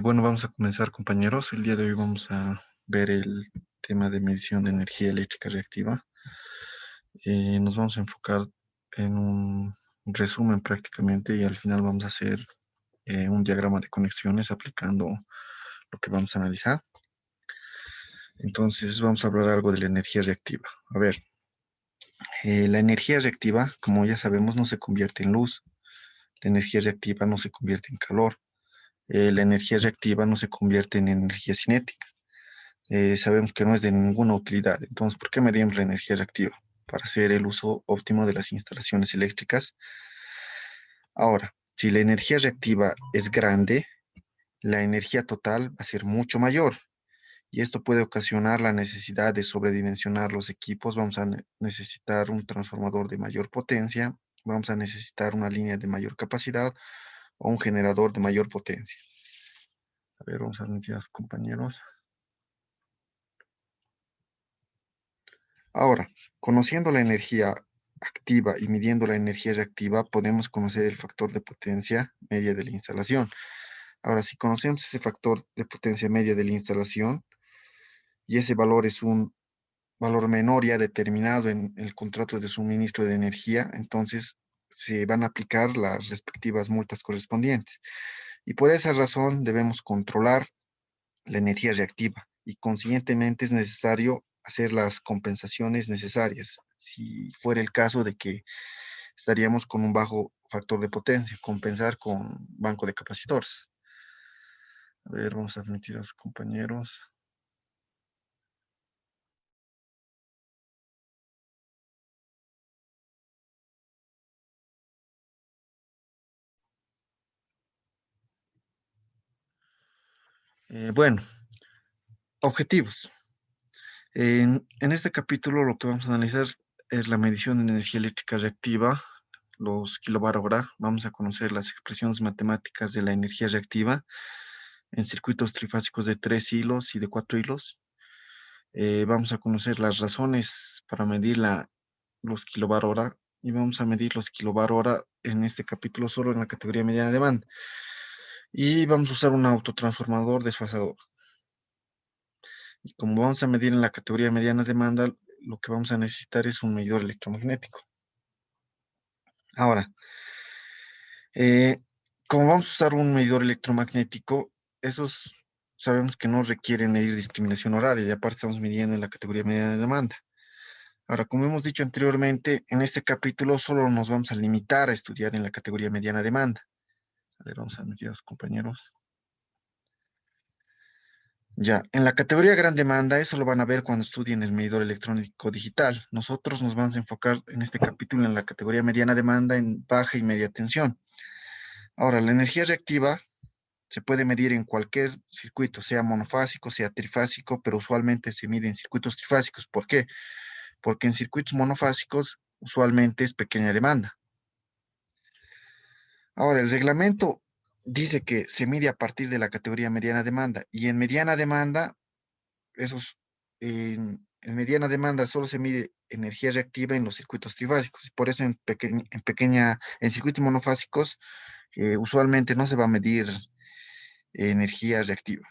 Bueno, vamos a comenzar, compañeros. El día de hoy vamos a ver el tema de medición de energía eléctrica reactiva. Nos vamos a enfocar en un resumen prácticamente y al final vamos a hacer un diagrama de conexiones aplicando lo que vamos a analizar. Entonces vamos a hablar algo de la energía reactiva. A ver, la energía reactiva, como ya sabemos, no se convierte en luz. La energía reactiva no se convierte en calor. La energía reactiva no se convierte en energía cinética. Sabemos que no es de ninguna utilidad. Entonces, ¿por qué medimos la energía reactiva? Para hacer el uso óptimo de las instalaciones eléctricas. Ahora, si la energía reactiva es grande, la energía total va a ser mucho mayor y esto puede ocasionar la necesidad de sobredimensionar los equipos. Vamos a necesitar un transformador de mayor potencia, vamos a necesitar una línea de mayor capacidad o un generador de mayor potencia. A ver, vamos a admitir a los compañeros. Ahora, conociendo la energía activa y midiendo la energía reactiva, podemos conocer el factor de potencia media de la instalación. Ahora, si conocemos ese factor de potencia media de la instalación y ese valor es un valor menor ya determinado en el contrato de suministro de energía, entonces se van a aplicar las respectivas multas correspondientes. Y por esa razón debemos controlar la energía reactiva y consiguientemente es necesario hacer las compensaciones necesarias. Si fuera el caso de que estaríamos con un bajo factor de potencia, compensar con banco de capacitores. A ver, vamos a admitir a los compañeros. Bueno, objetivos. En este capítulo lo que vamos a analizar es la medición de energía eléctrica reactiva, los kilowatt hora. Vamos a conocer las expresiones matemáticas de la energía reactiva en circuitos trifásicos de 3 hilos y de 4 hilos. Vamos a conocer las razones para medir los kilobar hora y vamos a medir los kilobar hora en este capítulo solo en la categoría mediana demanda. Y vamos a usar un autotransformador desfasador. Y como vamos a medir en la categoría mediana demanda, lo que vamos a necesitar es un medidor electromagnético. Ahora, eh, como vamos a usar un medidor electromagnético, esos sabemos que no requieren medir discriminación horaria y aparte estamos midiendo en la categoría mediana demanda. Ahora, como hemos dicho anteriormente, en este capítulo solo nos vamos a limitar a estudiar en la categoría mediana demanda. A ver, vamos a meter a los compañeros. Ya, en la categoría gran demanda, eso lo van a ver cuando estudien el medidor electrónico digital. Nosotros nos vamos a enfocar en este capítulo en la categoría mediana demanda en baja y media tensión. Ahora, la energía reactiva se puede medir en cualquier circuito, sea monofásico, sea trifásico, pero usualmente se mide en circuitos trifásicos. ¿Por qué? Porque en circuitos monofásicos usualmente es pequeña demanda. Ahora, el reglamento dice que se mide a partir de la categoría mediana demanda y en mediana demanda, en mediana demanda solo se mide energía reactiva en los circuitos trifásicos y por eso en circuitos monofásicos usualmente no se va a medir energía reactiva.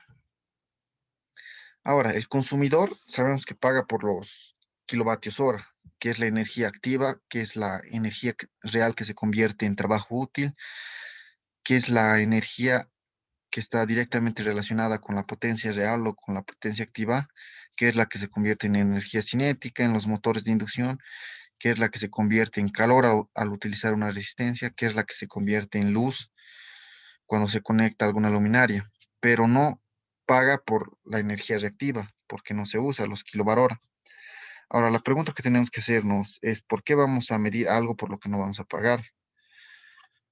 Ahora, el consumidor sabemos que paga por los kilovatios hora, que es la energía activa, que es la energía real que se convierte en trabajo útil, que es la energía que está directamente relacionada con la potencia real o con la potencia activa, que es la que se convierte en energía cinética en los motores de inducción, que es la que se convierte en calor al utilizar una resistencia, que es la que se convierte en luz cuando se conecta a alguna luminaria, pero no paga por la energía reactiva, porque no se usa los kilovar hora. Ahora, la pregunta que tenemos que hacernos es, ¿por qué vamos a medir algo por lo que no vamos a pagar?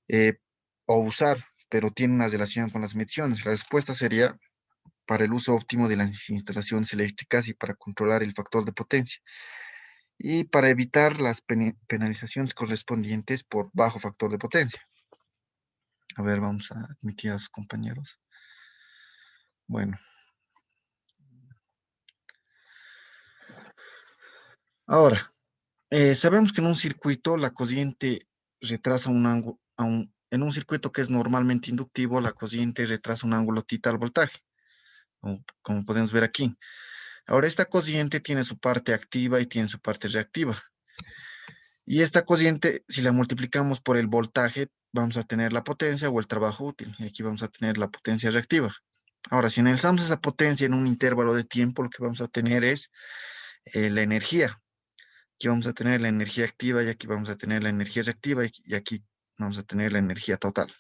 Eh, o usar, pero tiene una relación con las mediciones. La respuesta sería para el uso óptimo de las instalaciones eléctricas y para controlar el factor de potencia y para evitar las penalizaciones correspondientes por bajo factor de potencia. A ver, vamos a admitir a sus compañeros. Bueno, ahora, sabemos que en un circuito la corriente retrasa en un circuito que es normalmente inductivo, la cociente retrasa un ángulo θ al voltaje, como podemos ver aquí. Ahora, esta cociente tiene su parte activa y tiene su parte reactiva. Y esta cociente, si la multiplicamos por el voltaje, vamos a tener la potencia o el trabajo útil. Y aquí vamos a tener la potencia reactiva. Ahora, si analizamos esa potencia en un intervalo de tiempo, lo que vamos a tener es la energía. Aquí vamos a tener la energía activa y aquí vamos a tener la energía reactiva y aquí vamos a tener la energía total.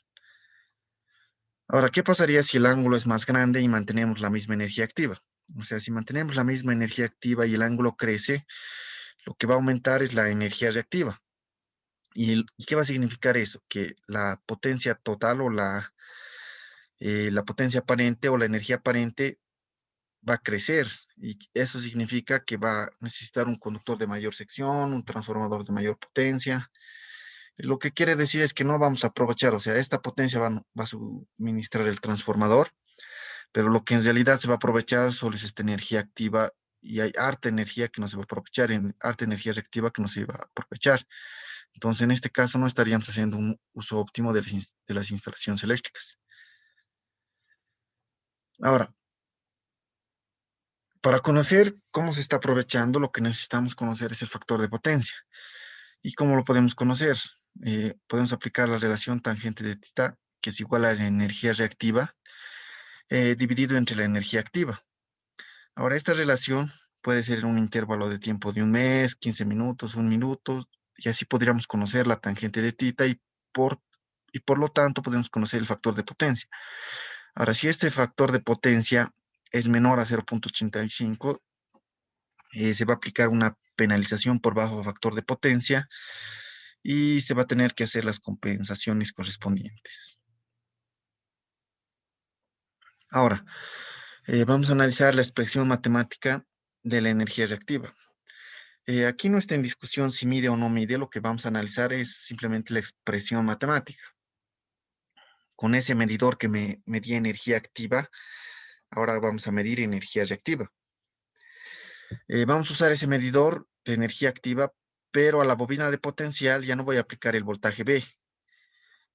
Ahora, ¿qué pasaría si el ángulo es más grande y mantenemos la misma energía activa? O sea, si mantenemos la misma energía activa y el ángulo crece, lo que va a aumentar es la energía reactiva. ¿Y qué va a significar eso? Que la potencia total o la potencia aparente o la energía aparente va a crecer y eso significa que va a necesitar un conductor de mayor sección, un transformador de mayor potencia. Lo que quiere decir es que no vamos a aprovechar, o sea, esta potencia va a suministrar el transformador, pero lo que en realidad se va a aprovechar solo es esta energía activa y hay harta energía que no se va a aprovechar, harta energía reactiva que no se va a aprovechar. Entonces, en este caso no estaríamos haciendo un uso óptimo de las instalaciones eléctricas. Ahora, para conocer cómo se está aprovechando, lo que necesitamos conocer es el factor de potencia. ¿Y cómo lo podemos conocer? Podemos aplicar la relación tangente de θ, que es igual a la energía reactiva, dividido entre la energía activa. Ahora, esta relación puede ser en un intervalo de tiempo de un mes, 15 minutos, un minuto, y así podríamos conocer la tangente de θ y por lo tanto podemos conocer el factor de potencia. Ahora, si este factor de potencia es menor a 0,85, se va a aplicar una penalización por bajo factor de potencia y se va a tener que hacer las compensaciones correspondientes. Ahora, vamos a analizar la expresión matemática de la energía reactiva. Aquí no está en discusión si mide o no mide, lo que vamos a analizar es simplemente la expresión matemática. Con ese medidor que me medía energía activa, ahora vamos a medir energía reactiva. Vamos a usar ese medidor de energía activa, pero a la bobina de potencial ya no voy a aplicar el voltaje B,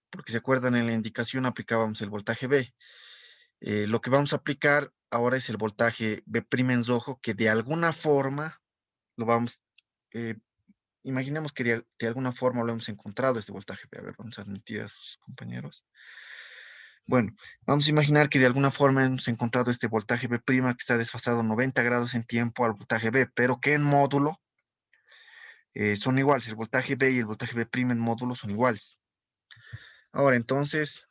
porque se acuerdan en la indicación aplicábamos el voltaje B. Lo que vamos a aplicar ahora es el voltaje B' en rojo, que de alguna forma lo vamos, eh, imaginemos que de alguna forma lo hemos encontrado este voltaje B. A ver, vamos a admitir a sus compañeros. Bueno, vamos a imaginar que de alguna forma hemos encontrado este voltaje B' que está desfasado 90 grados en tiempo al voltaje B, pero que en módulo son iguales. El voltaje B y el voltaje B' en módulo son iguales. Ahora, entonces,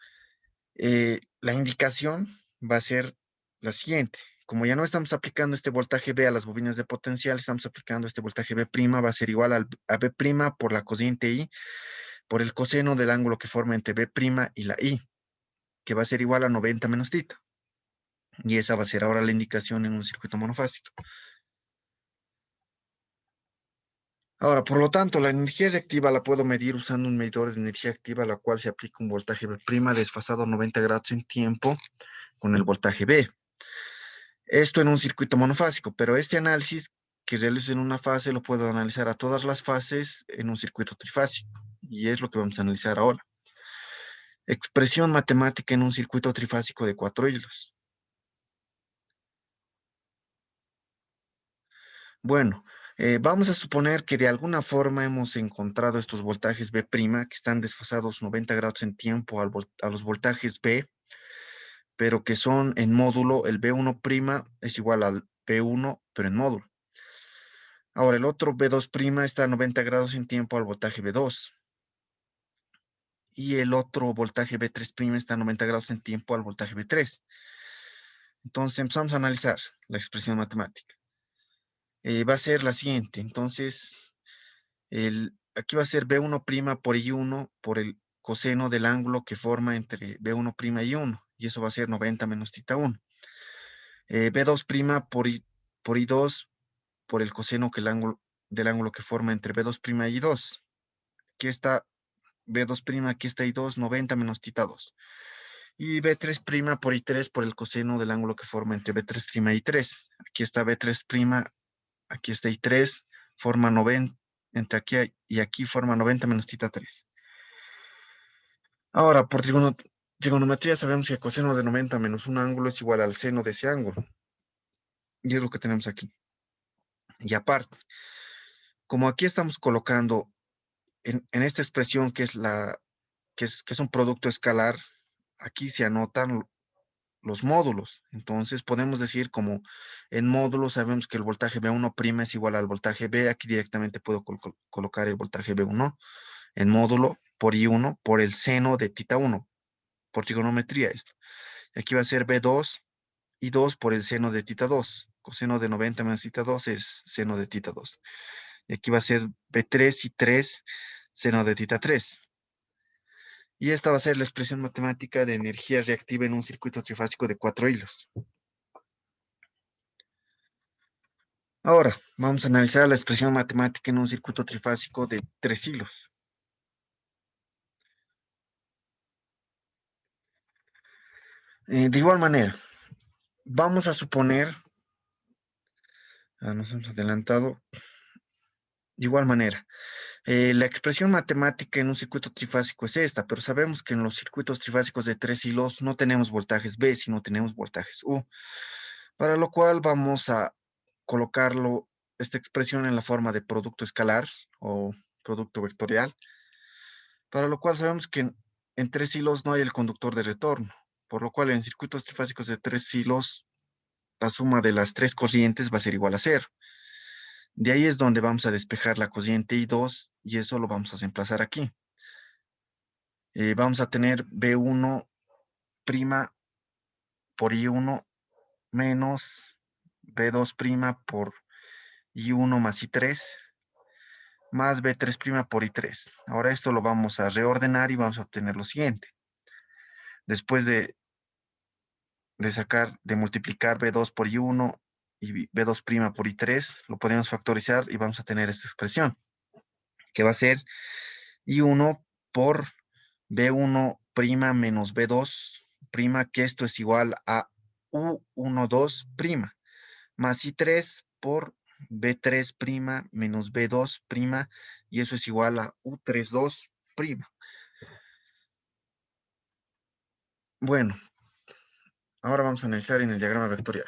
la indicación va a ser la siguiente. Como ya no estamos aplicando este voltaje B a las bobinas de potencial, estamos aplicando este voltaje B', va a ser igual a B' por la cociente I, por el coseno del ángulo que forma entre B' y la I, que va a ser igual a 90 menos θ. Y esa va a ser ahora la indicación en un circuito monofásico. Ahora, por lo tanto, la energía reactiva la puedo medir usando un medidor de energía activa, a la cual se aplica un voltaje B' desfasado 90 grados en tiempo con el voltaje B. Esto en un circuito monofásico, pero este análisis que realizo en una fase lo puedo analizar a todas las fases en un circuito trifásico. Y es lo que vamos a analizar ahora. Expresión matemática en un circuito trifásico de 4 hilos. Bueno, vamos a suponer que de alguna forma hemos encontrado estos voltajes B', que están desfasados 90 grados en tiempo a los voltajes B, pero que son en módulo, el B1' es igual al B1, pero en módulo. Ahora, el otro B2' está a 90 grados en tiempo al voltaje B2. Y el otro voltaje B3' está a 90 grados en tiempo al voltaje B3. Entonces empezamos a analizar la expresión matemática. Va a ser la siguiente. Entonces, aquí va a ser B1' por I1 por el coseno del ángulo que forma entre B1' y I1. Y eso va a ser 90 menos θ1. B2' por I2 por el coseno del ángulo que forma entre B2' y I2. Aquí está B2', aquí está I2, 90 menos θ2. Y B3' por I3 por el coseno del ángulo que forma entre B3' y I3. Aquí está B3', aquí está I3, forma 90, entre aquí y aquí forma 90 menos θ3. Ahora, por trigonometría sabemos que coseno de 90 menos un ángulo es igual al seno de ese ángulo. Y es lo que tenemos aquí. Y aparte, como aquí estamos colocando en esta expresión que es un producto escalar, aquí se anotan los módulos. Entonces podemos decir como en módulo sabemos que el voltaje B1' es igual al voltaje B. Aquí directamente puedo colocar el voltaje B1 en módulo por I1 por el seno de tita 1, por trigonometría esto. Y aquí va a ser B2 y 2 por el seno de tita 2. Coseno de 90 menos tita 2 es seno de tita 2. Y aquí va a ser B3 y 3 seno de tita 3. Y esta va a ser la expresión matemática de energía reactiva en un circuito trifásico de 4 hilos. Ahora, vamos a analizar la expresión matemática en un circuito trifásico de 3 hilos. De igual manera, vamos a suponer, nos hemos adelantado, de igual manera, la expresión matemática en un circuito trifásico es esta, pero sabemos que en los circuitos trifásicos de 3 hilos no tenemos voltajes B, sino tenemos voltajes U, para lo cual vamos a colocarlo, esta expresión en la forma de producto escalar o producto vectorial, para lo cual sabemos que en 3 hilos no hay el conductor de retorno, por lo cual en circuitos trifásicos de 3 hilos la suma de las tres corrientes va a ser igual a cero. De ahí es donde vamos a despejar la corriente I2 y eso lo vamos a reemplazar aquí. Vamos a tener B1' por I1 menos B2' por I1 más I3 más B3' por I3. Ahora esto lo vamos a reordenar y vamos a obtener lo siguiente. Después de multiplicar B2 por I1 y B2' por I3, lo podemos factorizar y vamos a tener esta expresión, que va a ser I1 por B1' menos B2', que esto es igual a U12', más I3 por B3' menos B2', y eso es igual a U32'. Bueno, ahora vamos a analizar en el diagrama vectorial.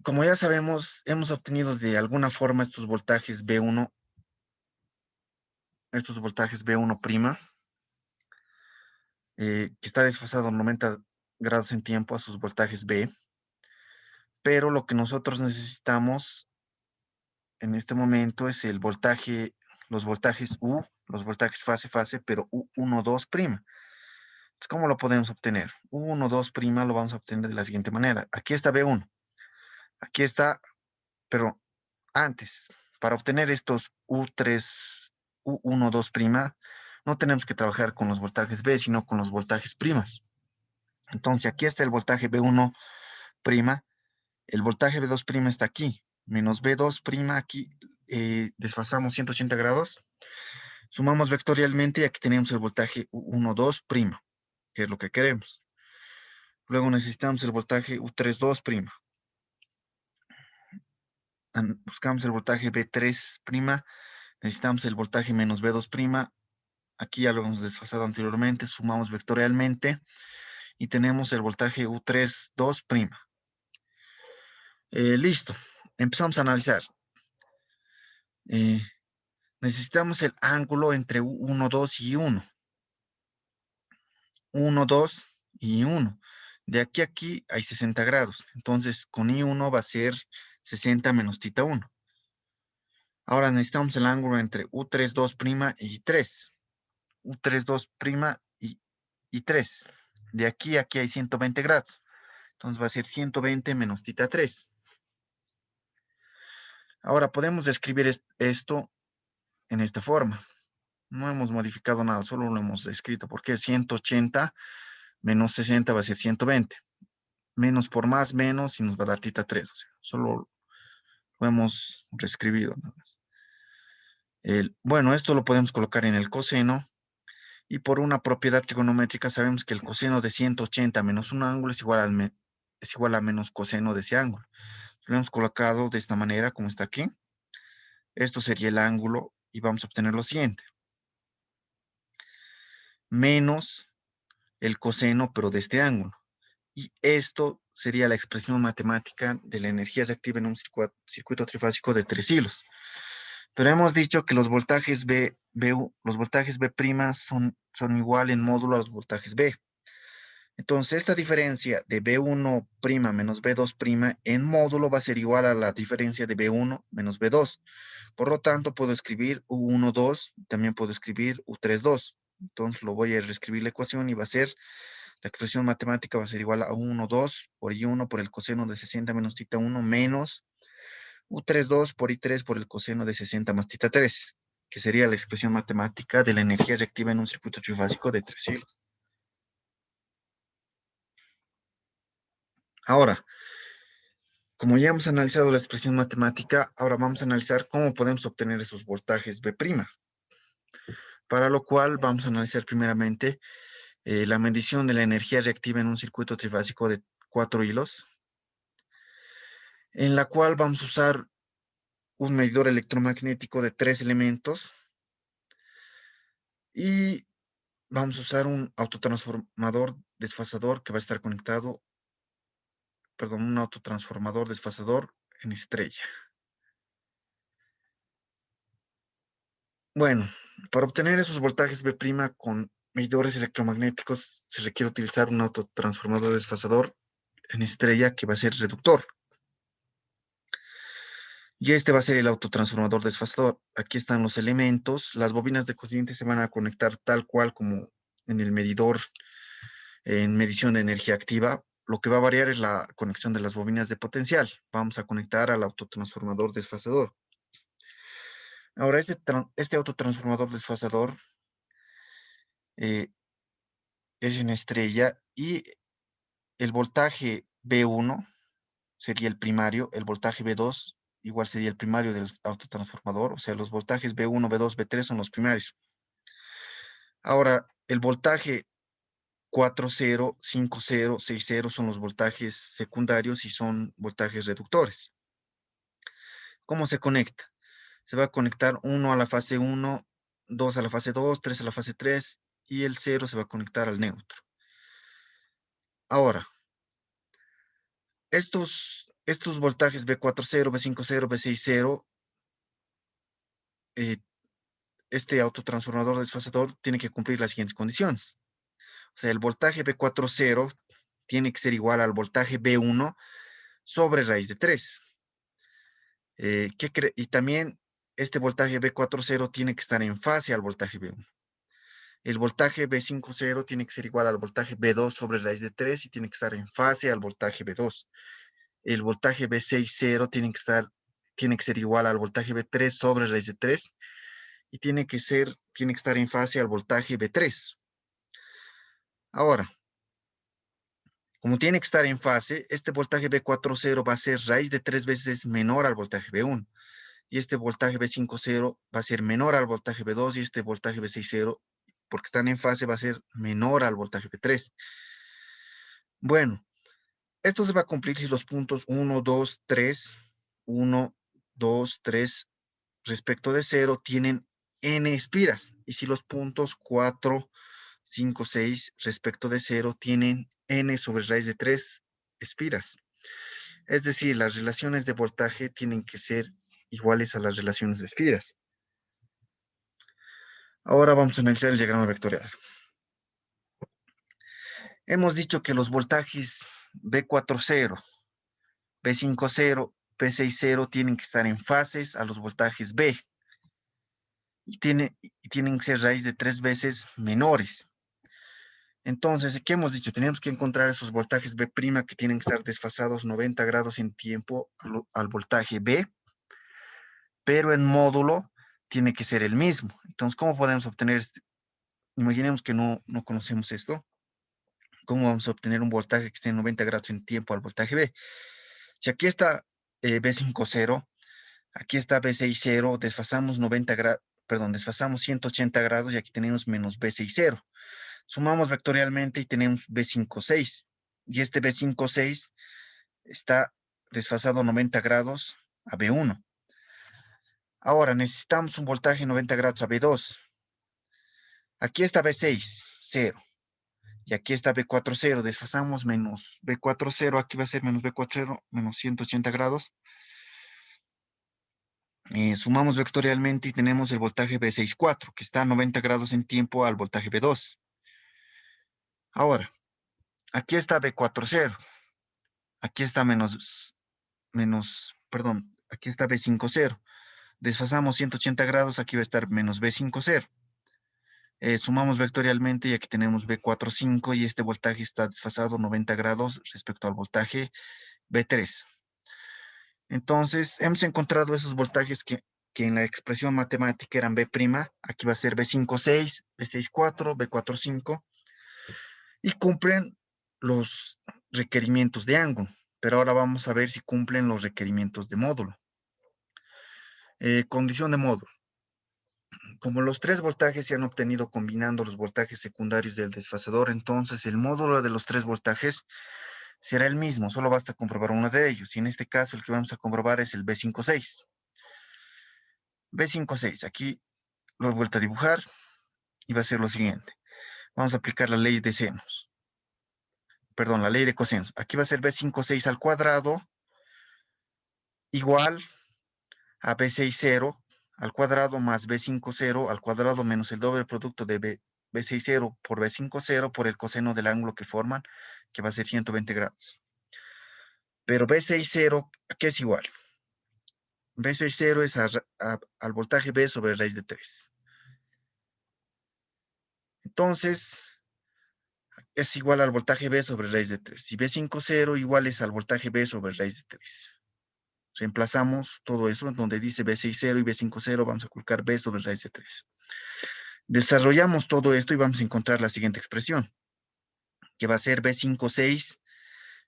Como ya sabemos, hemos obtenido de alguna forma estos voltajes B1', que está desfasado 90 grados en tiempo a sus voltajes B, pero lo que nosotros necesitamos en este momento es los voltajes U, los voltajes fase, pero U12'. Entonces, ¿cómo lo podemos obtener? U12' lo vamos a obtener de la siguiente manera. Aquí está B1, aquí está, pero antes, para obtener estos U3, U12', no tenemos que trabajar con los voltajes B, sino con los voltajes primas. Entonces, aquí está el voltaje B1', el voltaje B2' está aquí, menos B2' aquí, desfasamos 180 grados, sumamos vectorialmente y aquí tenemos el voltaje U12', que es lo que queremos. Luego necesitamos el voltaje U32'. Buscamos el voltaje B3', necesitamos el voltaje menos B2'. Aquí ya lo hemos desfasado anteriormente, sumamos vectorialmente y tenemos el voltaje U32'. Listo, empezamos a analizar. Necesitamos el ángulo entre U12 y 1. 1, 2 y 1. De aquí a aquí hay 60 grados. Entonces, con I1 va a ser 60 menos tita 1. Ahora necesitamos el ángulo entre U32' y 3. U32' y 3. De aquí a aquí hay 120 grados. Entonces va a ser 120 menos tita 3. Ahora podemos escribir esto en esta forma. No hemos modificado nada, solo lo hemos escrito porque 180 menos 60 va a ser 120. Menos por más, menos, y nos va a dar tita 3. O sea, solo lo hemos reescribido nada más. Bueno, esto lo podemos colocar en el coseno. Y por una propiedad trigonométrica sabemos que el coseno de 180 menos un ángulo es igual a menos coseno de ese ángulo. Lo hemos colocado de esta manera, como está aquí. Esto sería el ángulo y vamos a obtener lo siguiente. menos el coseno, pero de este ángulo. Y esto sería la expresión matemática de la energía reactiva en un circuito trifásico de 3 hilos. Pero hemos dicho que los voltajes los voltajes B' son igual en módulo a los voltajes B. Entonces, esta diferencia de B1' menos B2' en módulo va a ser igual a la diferencia de B1 menos B2. Por lo tanto, puedo escribir U12, también puedo escribir U32. Entonces, lo voy a reescribir la ecuación y va a ser, la expresión matemática va a ser igual a U12 por I1 por el coseno de 60 menos θ 1 menos U32 por I3 por el coseno de 60 más θ 3, que sería la expresión matemática de la energía reactiva en un circuito trifásico de 3 hilos. Ahora, como ya hemos analizado la expresión matemática, ahora vamos a analizar cómo podemos obtener esos voltajes B', para lo cual vamos a analizar primeramente la medición de la energía reactiva en un circuito trifásico de 4 hilos, en la cual vamos a usar un medidor electromagnético de 3 elementos y vamos a usar un autotransformador desfasador que va a estar conectado, perdón, un autotransformador desfasador en estrella. Bueno, para obtener esos voltajes B' con medidores electromagnéticos se requiere utilizar un autotransformador desfasador en estrella que va a ser reductor. Y este va a ser el autotransformador desfasador. Aquí están los elementos. Las bobinas de corriente se van a conectar tal cual como en el medidor en medición de energía activa. Lo que va a variar es la conexión de las bobinas de potencial. Vamos a conectar al autotransformador desfasador. Ahora, este autotransformador desfasador eh, es una estrella y el voltaje B1 sería el primario, el voltaje B2 igual sería el primario del autotransformador, o sea, los voltajes B1, B2, B3 son los primarios. Ahora, el voltaje 4,0, 5,0, 6,0 son los voltajes secundarios y son voltajes reductores. ¿Cómo se conecta? Se va a conectar 1 a la fase 1, 2 a la fase 2, 3 a la fase 3 y el 0 se va a conectar al neutro. Ahora, estos voltajes B40, B50, B60, este autotransformador desfasador tiene que cumplir las siguientes condiciones. O sea, el voltaje B40 tiene que ser igual al voltaje B1 sobre raíz de 3. Y también este voltaje B40 tiene que estar en fase al voltaje B1. El voltaje B50 tiene que ser igual al voltaje B2 sobre raíz de 3 y tiene que estar en fase al voltaje B2. El voltaje B60 tiene que ser igual al voltaje B3 sobre raíz de 3 y tiene que estar en fase al voltaje B3. Ahora, como tiene que estar en fase, este voltaje B40 va a ser raíz de 3 veces menor al voltaje B1. Y este voltaje B50 va a ser menor al voltaje B2 y este voltaje B60, porque están en fase, va a ser menor al voltaje B3. Bueno, esto se va a cumplir si los puntos 1, 2, 3, 1, 2, 3 respecto de 0 tienen n espiras. Y si los puntos 4, 5, 6 respecto de 0 tienen n sobre raíz de 3 espiras. Es decir, las relaciones de voltaje tienen que ser iguales a las relaciones de espiras. Ahora vamos a analizar el diagrama vectorial. Hemos dicho que los voltajes B40, B50, B60 tienen que estar en fases a los voltajes B y tienen que ser raíz de 3 veces menores. Entonces, ¿qué hemos dicho? Tenemos que encontrar esos voltajes B' que tienen que estar desfasados 90 grados en tiempo al voltaje B, pero en módulo tiene que ser el mismo. Entonces, ¿cómo podemos obtener este? Imaginemos que no conocemos esto. ¿Cómo vamos a obtener un voltaje que esté en 90 grados en tiempo al voltaje B? Si aquí está B50, aquí está B60, desfasamos 90 grados, perdón, desfasamos 180 grados y aquí tenemos menos B60. Sumamos vectorialmente y tenemos B56. Y este B56 está desfasado 90 grados a B1. Ahora necesitamos un voltaje 90 grados a B2. Aquí está B6. 0. Y aquí está B40, desfasamos menos B40, aquí va a ser menos B40, menos 180 grados. Sumamos vectorialmente y tenemos el voltaje B64, que está a 90 grados en tiempo al voltaje B2. Ahora, aquí está B40, aquí está aquí está B50. Desfasamos 180 grados, aquí va a estar menos B50. Sumamos vectorialmente y aquí tenemos B45 y este voltaje está desfasado 90 grados respecto al voltaje B3. Entonces, hemos encontrado esos voltajes que en la expresión matemática eran B', aquí va a ser B56, B64, B45, y cumplen los requerimientos de ángulo. Pero ahora vamos a ver si cumplen los requerimientos de módulo. Condición de módulo. Como los tres voltajes se han obtenido combinando los voltajes secundarios del desfasador, entonces el módulo de los tres voltajes será el mismo, solo basta comprobar uno de ellos. Y en este caso el que vamos a comprobar es el B56. B56, aquí lo he vuelto a dibujar y va a ser lo siguiente. Vamos a aplicar la ley de senos. Perdón, la ley de cosenos. Aquí va a ser B56 al cuadrado igual a B60 al cuadrado más B50 al cuadrado menos el doble producto de B60 por B50 por el coseno del ángulo que forman, que va a ser 120 grados. Pero B60, ¿qué es igual? B60 es al voltaje B sobre raíz de 3. Entonces, es igual al voltaje B sobre raíz de 3. Y B50 igual es al voltaje B sobre raíz de 3. Reemplazamos todo eso en donde dice B60 y B50, vamos a colocar B sobre raíz de 3. Desarrollamos todo esto y vamos a encontrar la siguiente expresión, que va a ser B56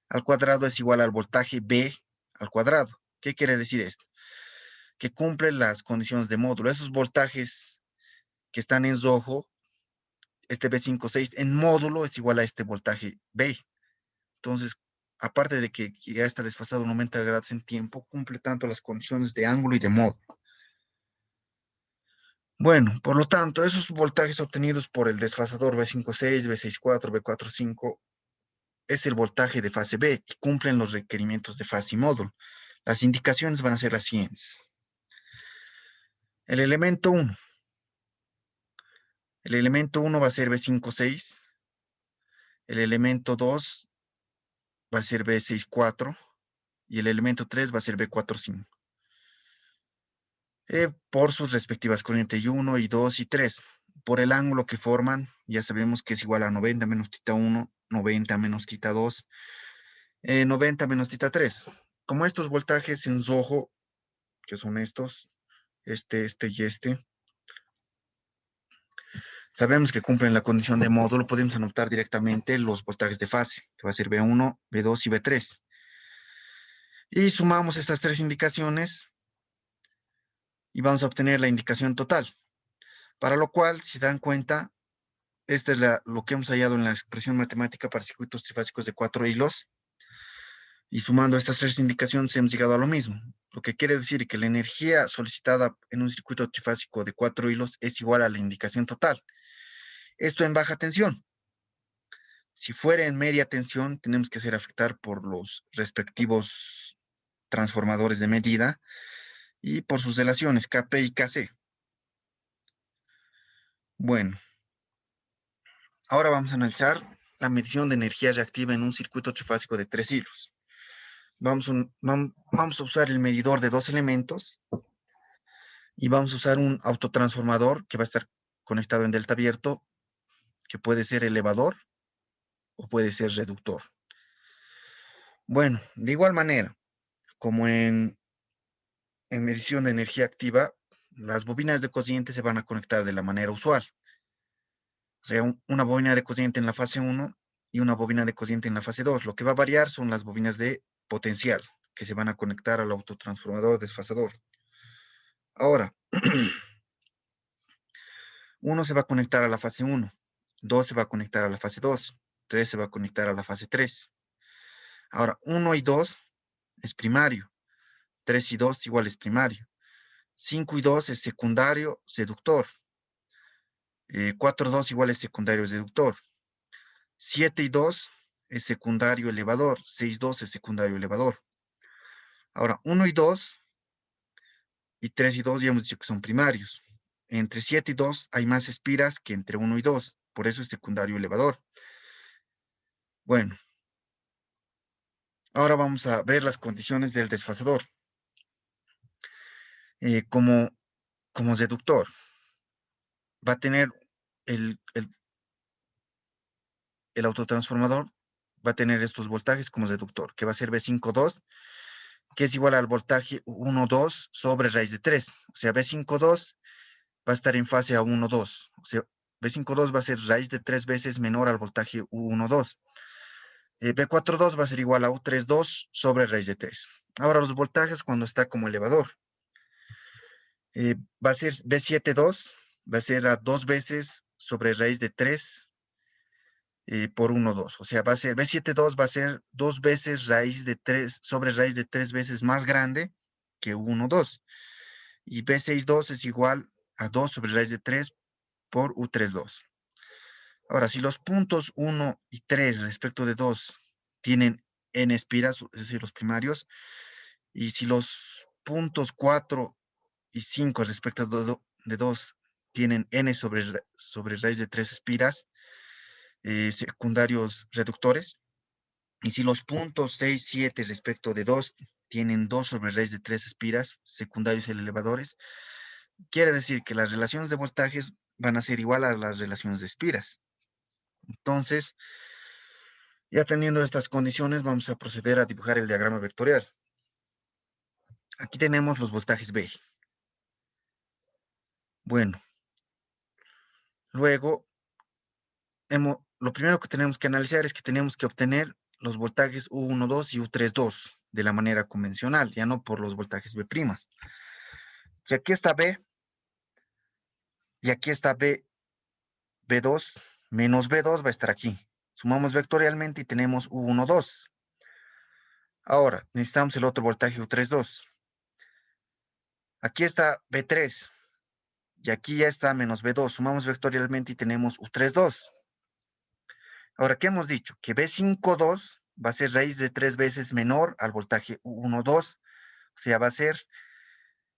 al cuadrado es igual al voltaje B al cuadrado. ¿Qué quiere decir esto? Que cumple las condiciones de módulo. Esos voltajes que están en rojo, este B56 en módulo es igual a este voltaje B. Entonces, aparte de que ya está desfasado 90 grados en tiempo, cumple tanto las condiciones de ángulo y de módulo. Bueno, por lo tanto, esos voltajes obtenidos por el desfasador B56, B64, B45 es el voltaje de fase B y cumplen los requerimientos de fase y módulo. Las indicaciones van a ser las siguientes. El elemento 1. El elemento 1 va a ser B56. El elemento 2 va a ser B64. Y el elemento 3 va a ser B45. Por sus respectivas corrientes y 1, y 2 y 3. Por el ángulo que forman, ya sabemos que es igual a 90 menos tita 1, 90 menos tita 2, 90 menos tita 3. Como estos voltajes en rojo, que son estos, este y este, sabemos que cumplen la condición de módulo, podemos anotar directamente los voltajes de fase, que va a ser B1, B2 y B3. Y sumamos estas tres indicaciones y vamos a obtener la indicación total. Para lo cual, si dan cuenta, esta es lo que hemos hallado en la expresión matemática para circuitos trifásicos de 4 hilos. Y sumando estas tres indicaciones hemos llegado a lo mismo. Lo que quiere decir que la energía solicitada en un circuito trifásico de 4 hilos es igual a la indicación total. Esto en baja tensión. Si fuera en media tensión, tenemos que hacer afectar por los respectivos transformadores de medida y por sus relaciones Kp y Kc. Bueno, ahora vamos a analizar la medición de energía reactiva en un circuito trifásico de 3 hilos. Vamos a usar el medidor de 2 elementos y vamos a usar un autotransformador que va a estar conectado en delta abierto, que puede ser elevador o puede ser reductor. Bueno, de igual manera, como en medición de energía activa, las bobinas de cociente se van a conectar de la manera usual. O sea, una bobina de cociente en la fase 1 y una bobina de cociente en la fase 2. Lo que va a variar son las bobinas de potencial, que se van a conectar al autotransformador desfasador. Ahora, 1 se va a conectar a la fase 1, 2 se va a conectar a la fase 2, 3 se va a conectar a la fase 3. Ahora, 1 y 2 es primario, 3 y 2 igual es primario, 5 y 2 es secundario, seductor. 4, 2 igual es secundario es deductor. 7 y 2 es secundario elevador. 6, 2 es secundario elevador. Ahora, 1 y 2 y 3 y 2 ya hemos dicho que son primarios. Entre 7 y 2 hay más espiras que entre 1 y 2. Por eso es secundario elevador. Bueno, ahora vamos a ver las condiciones del desfasador. Como deductor, va a tener el autotransformador, va a tener estos voltajes como deductor, que va a ser V52, que es igual al voltaje 1,2 sobre raíz de 3. O sea, V52 va a estar en fase a 1,2. O sea, V52 va a ser raíz de 3 veces menor al voltaje U12. V42 va a ser igual a U32 sobre raíz de 3. Ahora los voltajes cuando está como elevador. Va a ser V72, va a ser a 2 veces sobre raíz de 3 por 1,2. O sea, va a ser V72 va a ser 2 veces raíz de 3 sobre raíz de 3 veces más grande que 1,2. Y V62 es igual a 2 sobre raíz de 3 por U32. Ahora, si los puntos 1 y 3 respecto de 2 tienen n espiras, es decir, los primarios, y si los puntos 4 y 5 respecto de 2 tienen n sobre raíz de 3 espiras, secundarios reductores, y si los puntos 6, 7 respecto de 2 tienen 2 sobre raíz de 3 espiras, secundarios elevadores, quiere decir que las relaciones de voltajes van a ser igual a las relaciones de espiras. Entonces, ya teniendo estas condiciones, vamos a proceder a dibujar el diagrama vectorial. Aquí tenemos los voltajes B. Bueno, luego, lo primero que tenemos que analizar es que tenemos que obtener los voltajes U12 y U32 de la manera convencional, ya no por los voltajes B'. Si aquí está B y aquí está B2, menos B2 va a estar aquí. Sumamos vectorialmente y tenemos U12. Ahora, necesitamos el otro voltaje U32. Aquí está B3 y aquí ya está menos B2. Sumamos vectorialmente y tenemos U32. Ahora, ¿qué hemos dicho? Que B52 va a ser raíz de 3 veces menor al voltaje U12. O sea, va a ser,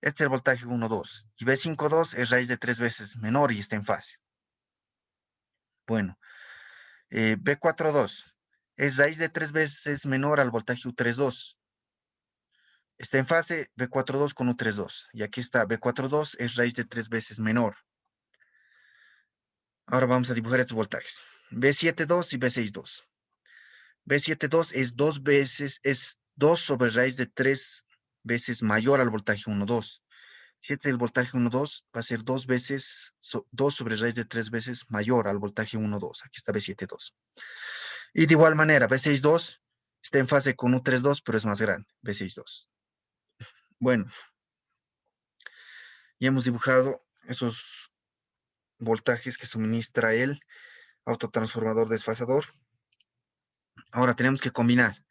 este es el voltaje 1,2. Y B52 es raíz de 3 veces menor y está en fase. Bueno, B42 es raíz de 3 veces menor al voltaje U32. Está en fase B42 con U32. Y aquí está, B42 es raíz de 3 veces menor. Ahora vamos a dibujar estos voltajes. B72 y B62. B72 es 2 veces, es 2 sobre raíz de 3 veces mayor al voltaje 1,2. Si este es el voltaje 1,2, va a ser 2 veces, 2 sobre raíz de 3 veces mayor al voltaje 1,2. Aquí está B72. Y de igual manera, B62 está en fase con U32, pero es más grande, B62. Bueno, ya hemos dibujado esos voltajes que suministra el autotransformador desfasador. Ahora tenemos que combinar.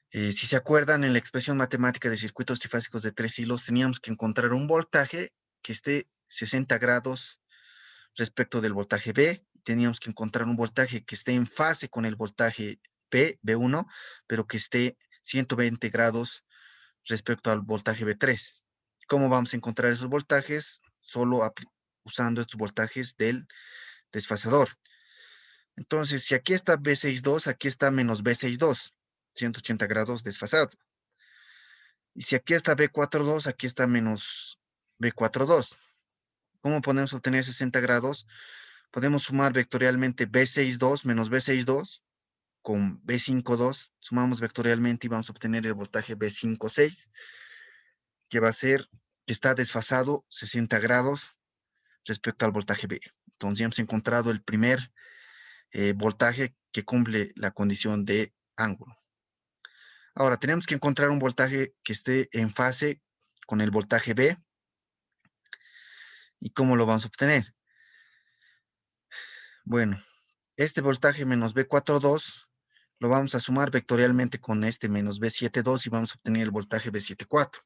Si se acuerdan, en la expresión matemática de circuitos trifásicos de 3 hilos, teníamos que encontrar un voltaje que esté 60 grados respecto del voltaje B. Teníamos que encontrar un voltaje que esté en fase con el voltaje B1, pero que esté 120 grados respecto al voltaje B3. ¿Cómo vamos a encontrar esos voltajes? Solo usando estos voltajes del desfasador. Entonces, si aquí está B62, aquí está menos B62, 180 grados desfasado. Y si aquí está B42, aquí está menos B42. ¿Cómo podemos obtener 60 grados? Podemos sumar vectorialmente B62 menos B62 con B52. Sumamos vectorialmente y vamos a obtener el voltaje B56, que va a ser, que está desfasado 60 grados respecto al voltaje B. Entonces ya hemos encontrado el primer voltaje que cumple la condición de ángulo. Ahora, tenemos que encontrar un voltaje que esté en fase con el voltaje B. ¿Y cómo lo vamos a obtener? Bueno, este voltaje menos B42 lo vamos a sumar vectorialmente con este menos B72 y vamos a obtener el voltaje B74,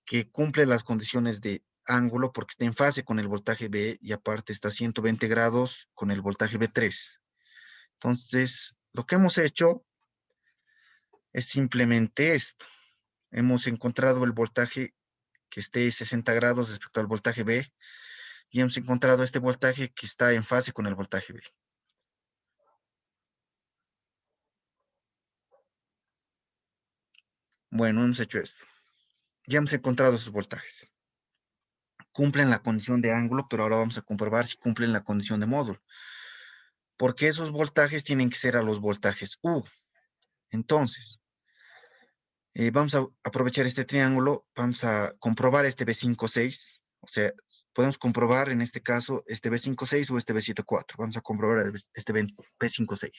que cumple las condiciones de ángulo porque está en fase con el voltaje B y aparte está a 120 grados con el voltaje B3. Entonces, lo que hemos hecho es simplemente esto. Hemos encontrado el voltaje que esté 60 grados respecto al voltaje B y hemos encontrado este voltaje que está en fase con el voltaje B. Bueno, hemos hecho esto. Ya hemos encontrado esos voltajes. Cumplen la condición de ángulo, pero ahora vamos a comprobar si cumplen la condición de módulo. Porque esos voltajes tienen que ser a los voltajes U. Entonces, vamos a aprovechar este triángulo, vamos a comprobar este B56, o sea, podemos comprobar en este caso este B56 o este B74. Vamos a comprobar este B56.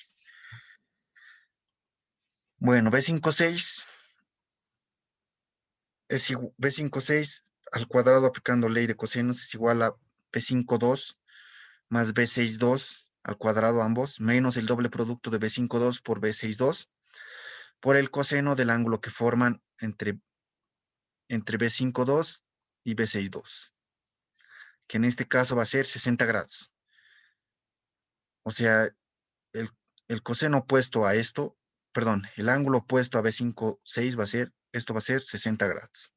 Bueno, B56 B56 al cuadrado aplicando ley de cosenos es igual a B52 más B62 al cuadrado ambos, menos el doble producto de B52 por B62 por el coseno del ángulo que forman entre B52 y B62, que en este caso va a ser 60 grados. O sea, el, el coseno opuesto a esto, perdón, el ángulo opuesto a B56 va a ser, esto va a ser 60 grados.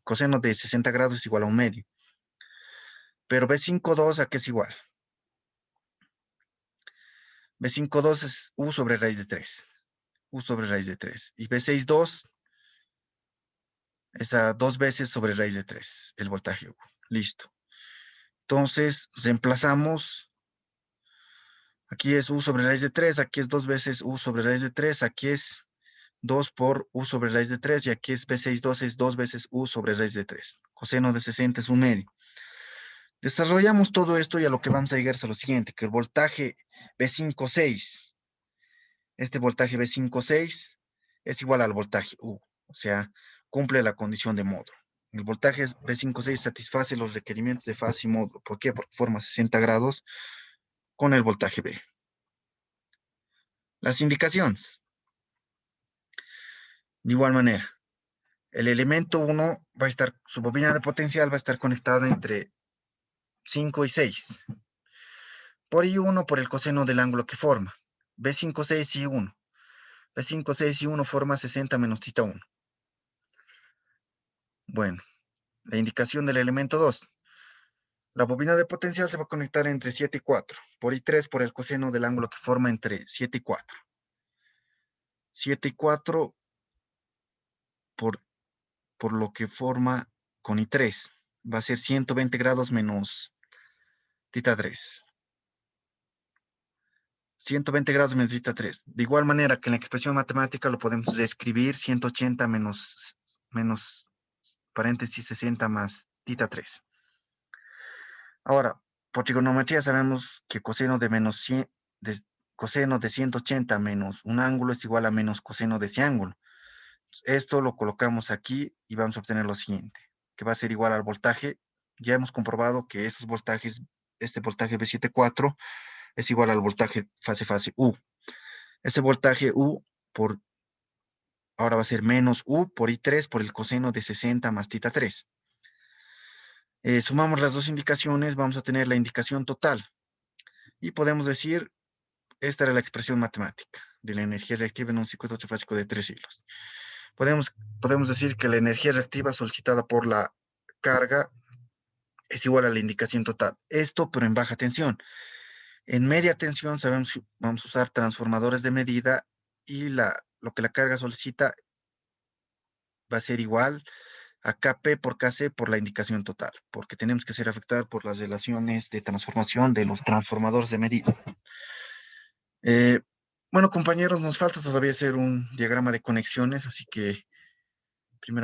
Coseno de 60 grados es igual a un medio. Pero B52 ¿a qué es igual? B52 es U sobre raíz de 3. U sobre raíz de 3. Y B62 es a 2 veces sobre raíz de 3, el voltaje U. Listo. Entonces, reemplazamos. Aquí es U sobre raíz de 3, aquí es 2 veces U sobre raíz de 3, aquí es 2 por U sobre raíz de 3 y aquí es B62 es 2 veces U sobre raíz de 3. Coseno de 60 es un medio. Desarrollamos todo esto y a lo que vamos a llegar es a lo siguiente, que el voltaje B56, este voltaje B56 es igual al voltaje U, o sea, cumple la condición de módulo. El voltaje B56 satisface los requerimientos de fase y módulo. ¿Por qué? Porque forma 60 grados con el voltaje B. Las indicaciones. De igual manera, el elemento 1 va a estar, su bobina de potencial va a estar conectada entre 5 y 6. Por I1 por el coseno del ángulo que forma. B5, 6 y 1. B5, 6 y 1 forma 60 menos θ 1. Bueno, la indicación del elemento 2. La bobina de potencial se va a conectar entre 7 y 4. Por I3 por el coseno del ángulo que forma entre 7 y 4. 7 y 4 por, por lo que forma con I3. Va a ser 120 grados menos θ3. 120 grados menos θ3. De igual manera que en la expresión matemática lo podemos describir 180 menos paréntesis 60 más θ3. Ahora, por trigonometría sabemos que coseno de menos 100, coseno de 180 menos un ángulo es igual a menos coseno de ese ángulo. Esto lo colocamos aquí y vamos a obtener lo siguiente, que va a ser igual al voltaje. Ya hemos comprobado que estos voltajes, este voltaje B74 es igual al voltaje fase U. Ese voltaje U ahora va a ser menos U por I3 por el coseno de 60 más θ3. Sumamos las dos indicaciones, vamos a tener la indicación total. Y podemos decir, esta era la expresión matemática de la energía reactiva en un circuito trifásico de 3 hilos. Podemos decir que la energía reactiva solicitada por la carga es igual a la indicación total. Esto, pero en baja tensión. En media tensión sabemos que vamos a usar transformadores de medida y lo que la carga solicita va a ser igual a Kp por Kc por la indicación total, porque tenemos que ser afectados por las relaciones de transformación de los transformadores de medida. Eh, bueno, compañeros, nos falta todavía hacer un diagrama de conexiones, así que primero